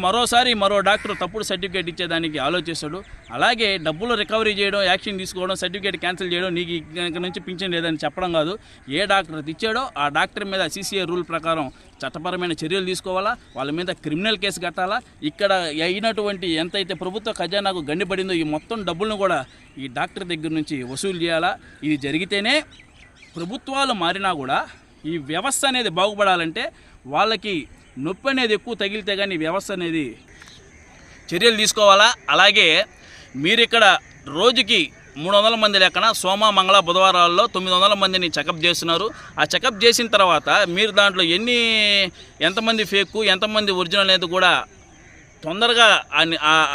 మరోసారి మరో డాక్టర్ తప్పుడు సర్టిఫికేట్ ఇచ్చేదానికి ఆలోచిస్తాడు. అలాగే డబ్బులు రికవరీ చేయడం, యాక్షన్ తీసుకోవడం, సర్టిఫికేట్ క్యాన్సిల్ చేయడం, నీకు ఇక్కడ నుంచి పింఛన్ లేదని చెప్పడం కాదు. ఏ డాక్టర్ ఇచ్చాడో ఆ డాక్టర్ మీద CCA రూల్ ప్రకారం చట్టపరమైన చర్యలు తీసుకోవాలా, వాళ్ళ మీద క్రిమినల్ కేసు కట్టాలా. ఇక్కడ అయినటువంటి ఎంతైతే ప్రభుత్వ ఖజానాకు గండిపడిందో ఈ మొత్తం డబ్బులను కూడా ఈ డాక్టర్ దగ్గర నుంచి వసూలు చేయాలా. ఇది జరిగితేనే ప్రభుత్వాలు మారినా కూడా ఈ వ్యవస్థ అనేది బాగుపడాలంటే వాళ్ళకి నొప్పి అనేది ఎక్కువ తగిలితే కానీ వ్యవస్థ అనేది చర్యలు తీసుకోవాలా. అలాగే మీరు ఇక్కడ రోజుకి 300 మంది లెక్కన సోమ, మంగళ, బుధవారాల్లో 900 మందిని చెకప్ చేస్తున్నారు. ఆ చెకప్ చేసిన తర్వాత మీరు దాంట్లో ఎంతమంది ఫేక్, ఎంతమంది ఒరిజినల్ అనేది కూడా తొందరగా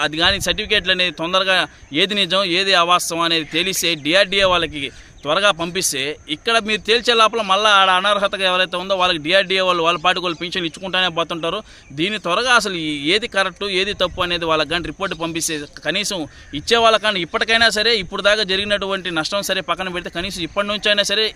అది కానీ సర్టిఫికేట్లు అనేది తొందరగా ఏది నిజం ఏది అవాస్తవం అనేది తెలిసే DRDA వాళ్ళకి త్వరగా పంపిస్తే ఇక్కడ మీరు తేల్చే లోపల మళ్ళీ ఆడ అనర్హతగా ఎవరైతే ఉందో వాళ్ళకి DRDA వాళ్ళ పాటికి వాళ్ళు పింఛన్ ఇచ్చుకుంటూనే పోతుంటారు. దీన్ని త్వరగా అసలు ఏది కరెక్టు ఏది తప్పు అనేది వాళ్ళకి కానీ రిపోర్ట్ పంపిస్తే కనీసం ఇచ్చే వాళ్ళకన్నా ఇప్పటికైనా సరే, ఇప్పుడు దాకా జరిగినటువంటి నష్టం సరే పక్కన పెడితే కనీసం ఇప్పటి నుంచి అయినా సరే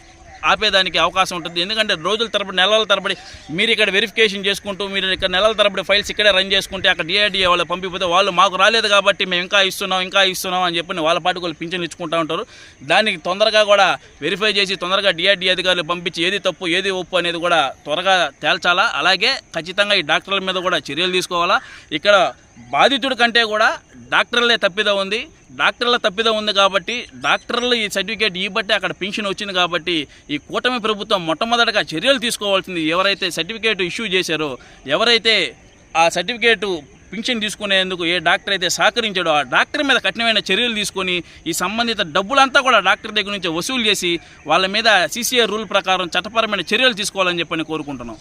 ఆపేదానికి అవకాశం ఉంటుంది. ఎందుకంటే రోజుల తరబడి నెలల తరబడి మీరు ఇక్కడ వెరిఫికేషన్ చేసుకుంటూ మీరు ఇక్కడ నెలల తరబడి ఫైల్స్ ఇక్కడే రన్ చేసుకుంటే అక్కడ DRDA వాళ్ళు పంపిపోతే వాళ్ళు మాకు రాలేదు కాబట్టి మేము ఇంకా ఇస్తున్నాం అని చెప్పి వాళ్ళ పాటు వాళ్ళు పింఛన్ ఇచ్చుకుంటూ ఉంటారు. దానికి తొందరగా కూడా వెరిఫై చేసి తొందరగా DRDA అధికారులు పంపించి ఏది తప్పు ఏది ఒప్పు అనేది కూడా త్వరగా తేల్చాలా. అలాగే ఖచ్చితంగా ఈ డాక్టర్ల మీద కూడా చర్యలు తీసుకోవాలా. ఇక్కడ బాధితుడి కంటే కూడా డాక్టర్లే తప్పిదం ఉంది. డాక్టర్ల తప్పిదం ఉంది కాబట్టి డాక్టర్లు ఈ సర్టిఫికేట్ ఇవ్వబట్టి అక్కడ పెన్షన్ వచ్చింది కాబట్టి ఈ కూటమి ప్రభుత్వం మొట్టమొదటిగా చర్యలు తీసుకోవాల్సింది. ఎవరైతే సర్టిఫికేట్ ఇష్యూ చేశారో, ఎవరైతే ఆ సర్టిఫికేటు పింఛన్ తీసుకునేందుకు ఏ డాక్టర్ అయితే సహకరించాడో ఆ డాక్టర్ మీద కఠినమైన చర్యలు తీసుకొని ఈ సంబంధిత డబ్బులంతా కూడా డాక్టర్ దగ్గర నుంచి వసూలు చేసి వాళ్ళ మీద CCA రూల్ ప్రకారం చట్టపరమైన చర్యలు తీసుకోవాలని చెప్పని కోరుకుంటున్నాం.